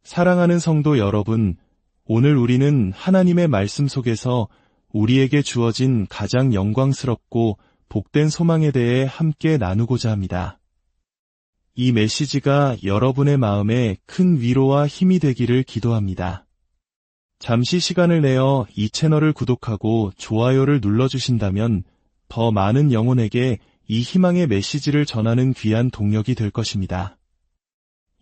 사랑하는 성도 여러분, 오늘 우리는 하나님의 말씀 속에서 우리에게 주어진 가장 영광스럽고 복된 소망에 대해 함께 나누고자 합니다. 이 메시지가 여러분의 마음에 큰 위로와 힘이 되기를 기도합니다. 잠시 시간을 내어 이 채널을 구독하고 좋아요를 눌러주신다면 더 많은 영혼에게 이 희망의 메시지를 전하는 귀한 동력이 될 것입니다.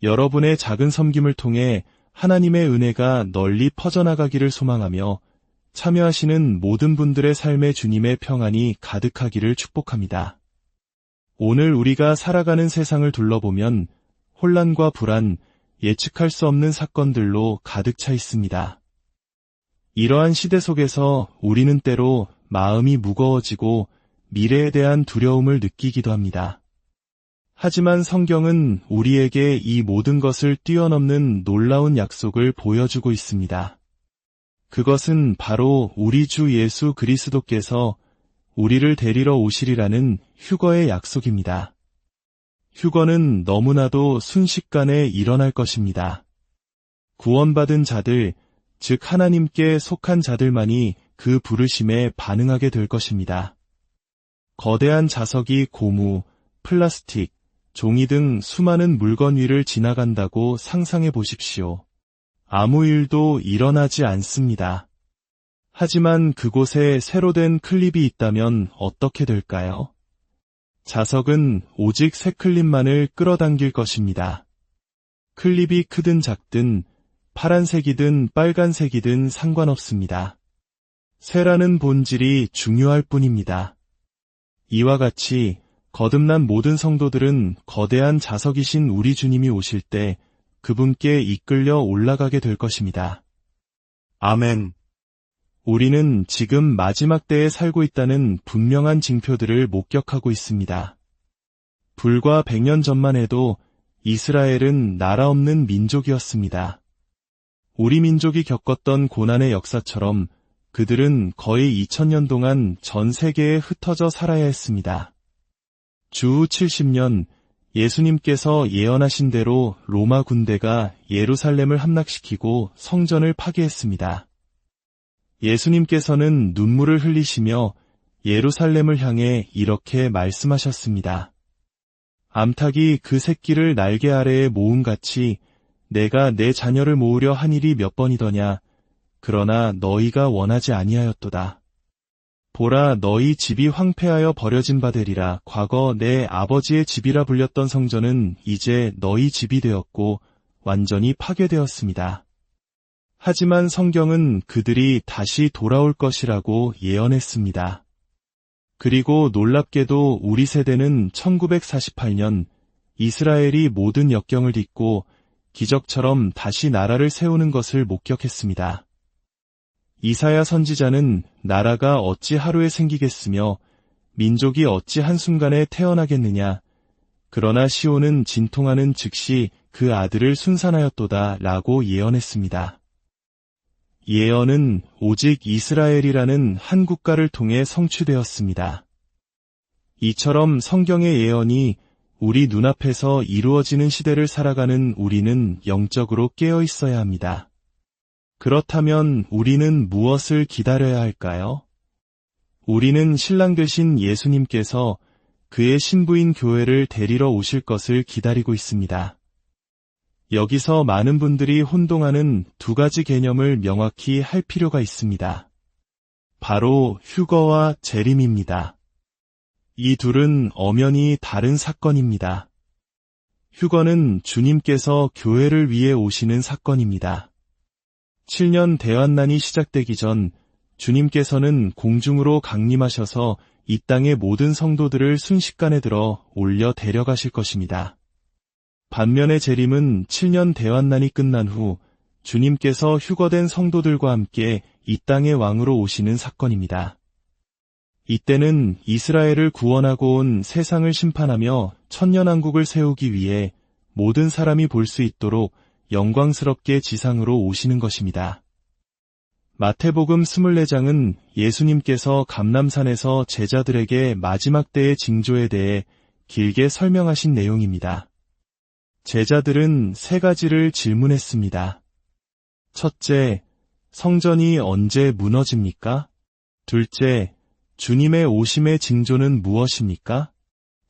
여러분의 작은 섬김을 통해 하나님의 은혜가 널리 퍼져나가기를 소망하며 참여하시는 모든 분들의 삶에 주님의 평안이 가득하기를 축복합니다. 오늘 우리가 살아가는 세상을 둘러보면 혼란과 불안, 예측할 수 없는 사건들로 가득 차 있습니다. 이러한 시대 속에서 우리는 때로 마음이 무거워지고 미래에 대한 두려움을 느끼기도 합니다. 하지만 성경은 우리에게 이 모든 것을 뛰어넘는 놀라운 약속을 보여주고 있습니다. 그것은 바로 우리 주 예수 그리스도께서 우리를 데리러 오시리라는 휴거의 약속입니다. 휴거는 너무나도 순식간에 일어날 것입니다. 구원받은 자들, 즉 하나님께 속한 자들만이 그 부르심에 반응하게 될 것입니다. 거대한 자석이 고무, 플라스틱, 종이 등 수많은 물건 위를 지나간다고 상상해 보십시오. 아무 일도 일어나지 않습니다. 하지만 그곳에 새로 된 클립이 있다면 어떻게 될까요? 자석은 오직 새 클립만을 끌어당길 것입니다. 클립이 크든 작든 파란색이든 빨간색이든 상관없습니다. 새라는 본질이 중요할 뿐입니다. 이와 같이 거듭난 모든 성도들은 거대한 자석이신 우리 주님이 오실 때 그분께 이끌려 올라가게 될 것입니다. 아멘. 우리는 지금 마지막 때에 살고 있다는 분명한 징표들을 목격하고 있습니다. 불과 100년 전만 해도 이스라엘은 나라 없는 민족이었습니다. 우리 민족이 겪었던 고난의 역사처럼 그들은 거의 2000년 동안 전 세계에 흩어져 살아야 했습니다. 주후 70년 예수님께서 예언하신 대로 로마 군대가 예루살렘을 함락시키고 성전을 파괴했습니다. 예수님께서는 눈물을 흘리시며 예루살렘을 향해 이렇게 말씀하셨습니다. 암탉이 그 새끼를 날개 아래에 모음같이 내가 내 자녀를 모으려 한 일이 몇 번이더냐. 그러나 너희가 원하지 아니하였도다. 보라, 너희 집이 황폐하여 버려진 바 되리라. 과거 내 아버지의 집이라 불렸던 성전은 이제 너희 집이 되었고 완전히 파괴되었습니다. 하지만 성경은 그들이 다시 돌아올 것이라고 예언했습니다. 그리고 놀랍게도 우리 세대는 1948년 이스라엘이 모든 역경을 딛고 기적처럼 다시 나라를 세우는 것을 목격했습니다. 이사야 선지자는 나라가 어찌 하루에 생기겠으며 민족이 어찌 한순간에 태어나겠느냐. 그러나 시온은 진통하는 즉시 그 아들을 순산하였도다 라고 예언했습니다. 예언은 오직 이스라엘이라는 한 국가를 통해 성취되었습니다. 이처럼 성경의 예언이 우리 눈앞에서 이루어지는 시대를 살아가는 우리는 영적으로 깨어 있어야 합니다. 그렇다면 우리는 무엇을 기다려야 할까요? 우리는 신랑 되신 예수님께서 그의 신부인 교회를 데리러 오실 것을 기다리고 있습니다. 여기서 많은 분들이 혼동하는 두 가지 개념을 명확히 할 필요가 있습니다. 바로 휴거와 재림입니다. 이 둘은 엄연히 다른 사건입니다. 휴거는 주님께서 교회를 위해 오시는 사건입니다. 7년 대환난이 시작되기 전 주님께서는 공중으로 강림하셔서 이 땅의 모든 성도들을 순식간에 들어 올려 데려가실 것입니다. 반면에 재림은 7년 대환난이 끝난 후 주님께서 휴거된 성도들과 함께 이 땅의 왕으로 오시는 사건입니다. 이때는 이스라엘을 구원하고 온 세상을 심판하며 천년왕국을 세우기 위해 모든 사람이 볼 수 있도록 영광스럽게 지상으로 오시는 것입니다. 마태복음 24장은 예수님께서 감람산에서 제자들에게 마지막 때의 징조에 대해 길게 설명하신 내용입니다. 제자들은 세 가지를 질문했습니다. 첫째, 성전이 언제 무너집니까? 둘째, 주님의 오심의 징조는 무엇입니까?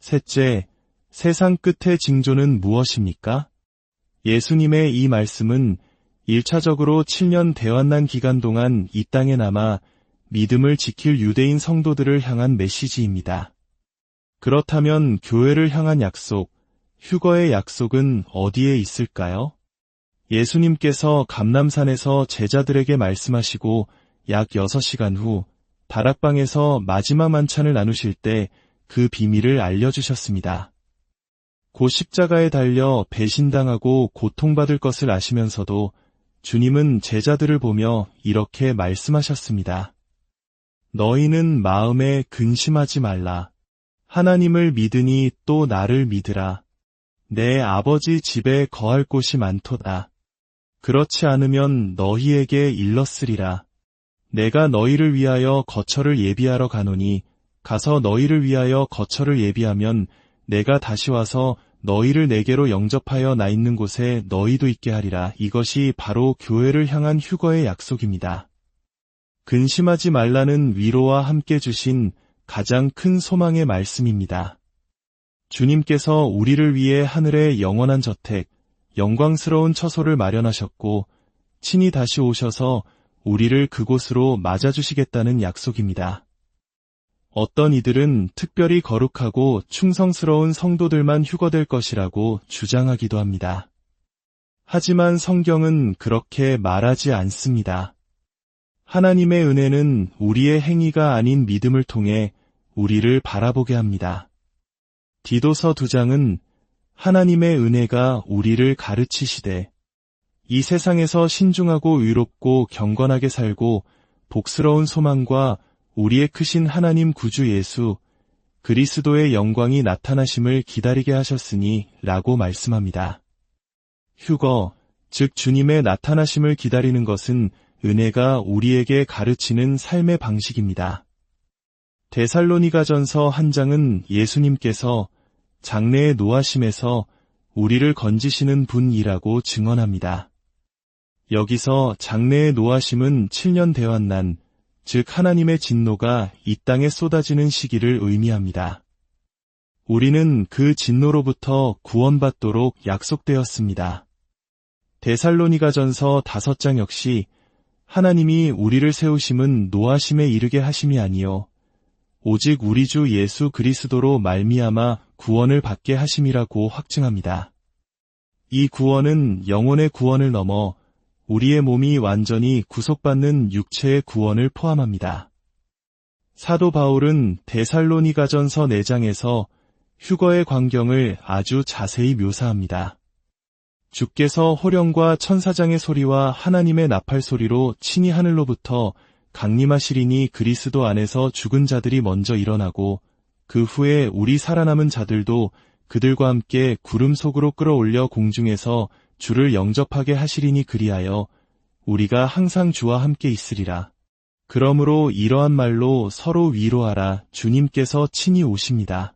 셋째, 세상 끝의 징조는 무엇입니까? 예수님의 이 말씀은 1차적으로 7년 대환난 기간 동안 이 땅에 남아 믿음을 지킬 유대인 성도들을 향한 메시지입니다. 그렇다면 교회를 향한 약속, 휴거의 약속은 어디에 있을까요? 예수님께서 감람산에서 제자들에게 말씀하시고 약 6시간 후 다락방에서 마지막 만찬을 나누실 때 그 비밀을 알려주셨습니다. 곧 십자가에 달려 배신당하고 고통받을 것을 아시면서도 주님은 제자들을 보며 이렇게 말씀하셨습니다. 너희는 마음에 근심하지 말라. 하나님을 믿으니 또 나를 믿으라. 내 아버지 집에 거할 곳이 많도다. 그렇지 않으면 너희에게 일렀으리라. 내가 너희를 위하여 거처를 예비하러 가노니 가서 너희를 위하여 거처를 예비하면 내가 다시 와서 너희를 내게로 영접하여 나 있는 곳에 너희도 있게 하리라. 이것이 바로 교회를 향한 휴거의 약속입니다. 근심하지 말라는 위로와 함께 주신 가장 큰 소망의 말씀입니다. 주님께서 우리를 위해 하늘의 영원한 저택, 영광스러운 처소를 마련하셨고 친히 다시 오셔서 우리를 그곳으로 맞아주시겠다는 약속입니다. 어떤 이들은 특별히 거룩하고 충성스러운 성도들만 휴거될 것이라고 주장하기도 합니다. 하지만 성경은 그렇게 말하지 않습니다. 하나님의 은혜는 우리의 행위가 아닌 믿음을 통해 우리를 바라보게 합니다. 디도서 2장은 하나님의 은혜가 우리를 가르치시되 이 세상에서 신중하고 의롭고 경건하게 살고 복스러운 소망과 우리의 크신 하나님 구주 예수 그리스도의 영광이 나타나심을 기다리게 하셨으니 라고 말씀합니다. 휴거, 즉 주님의 나타나심을 기다리는 것은 은혜가 우리에게 가르치는 삶의 방식입니다. 데살로니가전서 1장은 예수님께서 장래의 노하심에서 우리를 건지시는 분이라고 증언합니다. 여기서 장래의 노하심은 7년 대환난, 즉 하나님의 진노가 이 땅에 쏟아지는 시기를 의미합니다. 우리는 그 진노로부터 구원받도록 약속되었습니다. 데살로니가전서 5장 역시 하나님이 우리를 세우심은 노하심에 이르게 하심이 아니요 오직 우리 주 예수 그리스도로 말미암아 구원을 받게 하심이라고 확증합니다. 이 구원은 영혼의 구원을 넘어 우리의 몸이 완전히 구속받는 육체의 구원을 포함합니다. 사도 바울은 데살로니가전서 4장에서 휴거의 광경을 아주 자세히 묘사합니다. 주께서 호령과 천사장의 소리와 하나님의 나팔 소리로 친히 하늘로부터 강림하시리니 그리스도 안에서 죽은 자들이 먼저 일어나고 그 후에 우리 살아남은 자들도 그들과 함께 구름 속으로 끌어올려 공중에서 주를 영접하게 하시리니 그리하여 우리가 항상 주와 함께 있으리라. 그러므로 이러한 말로 서로 위로하라. 주님께서 친히 오십니다.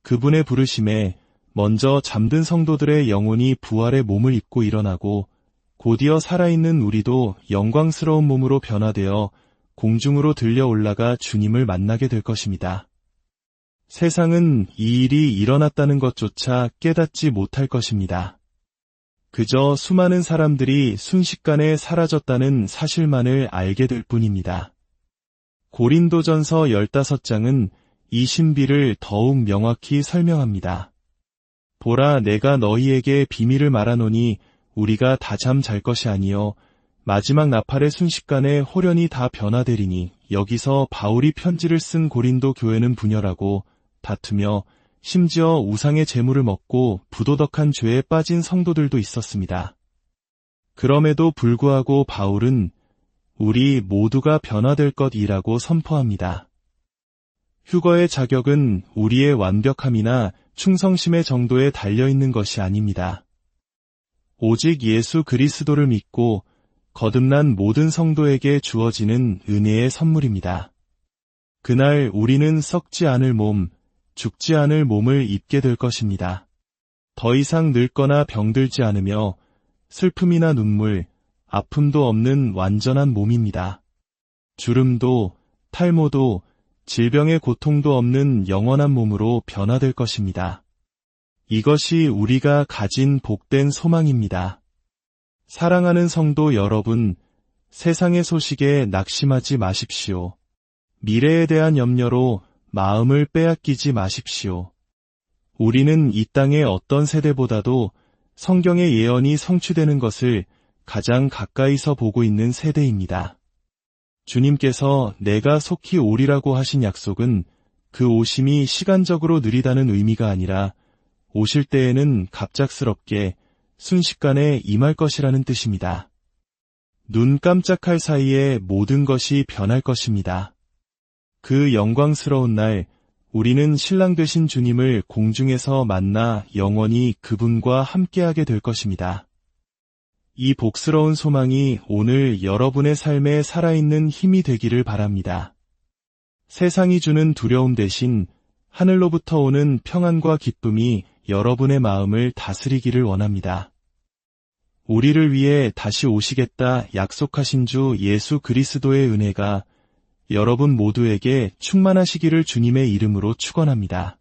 그분의 부르심에 먼저 잠든 성도들의 영혼이 부활의 몸을 입고 일어나고 곧이어 살아있는 우리도 영광스러운 몸으로 변화되어 공중으로 들려 올라가 주님을 만나게 될 것입니다. 세상은 이 일이 일어났다는 것조차 깨닫지 못할 것입니다. 그저 수많은 사람들이 순식간에 사라졌다는 사실만을 알게 될 뿐입니다. 고린도전서 15장은 이 신비를 더욱 명확히 설명합니다. 보라, 내가 너희에게 비밀을 말하노니 우리가 다 잠 잘 것이 아니요 마지막 나팔의 순식간에 홀연히 다 변화되리니. 여기서 바울이 편지를 쓴 고린도 교회는 분열하고 다투며 심지어 우상의 제물을 먹고 부도덕한 죄에 빠진 성도들도 있었습니다. 그럼에도 불구하고 바울은 우리 모두가 변화될 것이라고 선포합니다. 휴거의 자격은 우리의 완벽함이나 충성심의 정도에 달려있는 것이 아닙니다. 오직 예수 그리스도를 믿고 거듭난 모든 성도에게 주어지는 은혜의 선물입니다. 그날 우리는 썩지 않을 몸, 죽지 않을 몸을 입게 될 것입니다. 더 이상 늙거나 병들지 않으며 슬픔이나 눈물, 아픔도 없는 완전한 몸입니다. 주름도, 탈모도, 질병의 고통도 없는 영원한 몸으로 변화될 것입니다. 이것이 우리가 가진 복된 소망입니다. 사랑하는 성도 여러분, 세상의 소식에 낙심하지 마십시오. 미래에 대한 염려로 마음을 빼앗기지 마십시오. 우리는 이 땅의 어떤 세대보다도 성경의 예언이 성취되는 것을 가장 가까이서 보고 있는 세대입니다. 주님께서 내가 속히 오리라고 하신 약속은 그 오심이 시간적으로 느리다는 의미가 아니라 오실 때에는 갑작스럽게 순식간에 임할 것이라는 뜻입니다. 눈 깜짝할 사이에 모든 것이 변할 것입니다. 그 영광스러운 날, 우리는 신랑 되신 주님을 공중에서 만나 영원히 그분과 함께하게 될 것입니다. 이 복스러운 소망이 오늘 여러분의 삶에 살아있는 힘이 되기를 바랍니다. 세상이 주는 두려움 대신 하늘로부터 오는 평안과 기쁨이 여러분의 마음을 다스리기를 원합니다. 우리를 위해 다시 오시겠다 약속하신 주 예수 그리스도의 은혜가 여러분 모두에게 충만하시기를 주님의 이름으로 축원합니다.